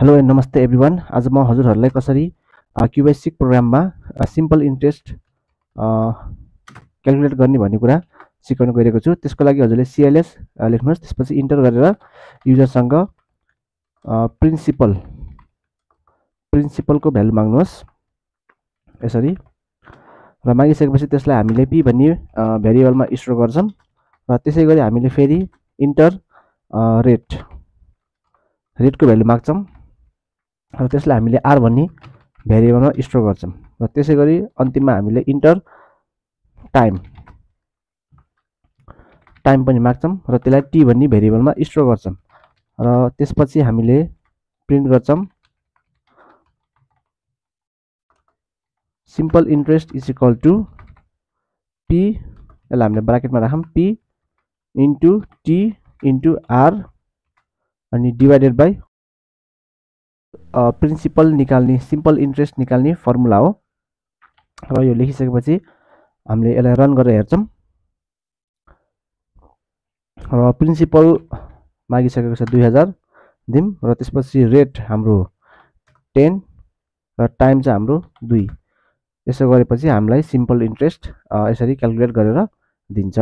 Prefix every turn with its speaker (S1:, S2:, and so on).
S1: Hello and नमस्ते everyone. आज म हजुरहरूलाई कसरी क्युबेसिक प्रोग्राममा सिम्पल इन्ट्रेस्ट क्याल्कुलेट गर्ने भन्ने कुरा सिकाउन गइरहेको छु। त्यसको लागि हजुरले CLS लेख्नुहोस्, त्यसपछि इन्टर गरेर युजरसँग प्रिन्सिपलको भ्यालु माग्नुहोस् यसरी, र मागिसकेपछि त्यसलाई हामीले p भन्ने भेरिएबलमा स्टोर गर्छौं, र त्यसै गरी हामीले फेरि इन्टर रेटको भ्यालु माग्छौं, र त्यसलाई हामीले r भन्ने भेरिएबलमा स्टोर गर्छौं, र त्यसै गरी अन्तिममा हामीले इन्टर टाइम पनि माग्छौं, र त्यसलाई t भन्ने भेरिएबलमा स्टोर गर्छौं, र त्यसपछि हामीले प्रिन्ट गर्छौं simple interest is equal to p, यसलाई हामीले ब्राकेटमा राखौं, p into t into r अनि डिभाइडेड बाइ प्रिन्सिपल निकाल्ने, सिम्पल इन्ट्रेस्ट निकाल्ने फर्मुला हो। र यो लेखिसकेपछि हामीले यसलाई रन गरेर हेर्छौं, र प्रिन्सिपल मागिसकेको छ 2000 दिम, र त्यसपछि रेट हाम्रो 10 र टाइम चाहिँ हाम्रो 2। यसो गरेपछि हामीलाई सिम्पल इन्ट्रेस्ट यसरी क्याल्कुलेट गरेर दिन्छ।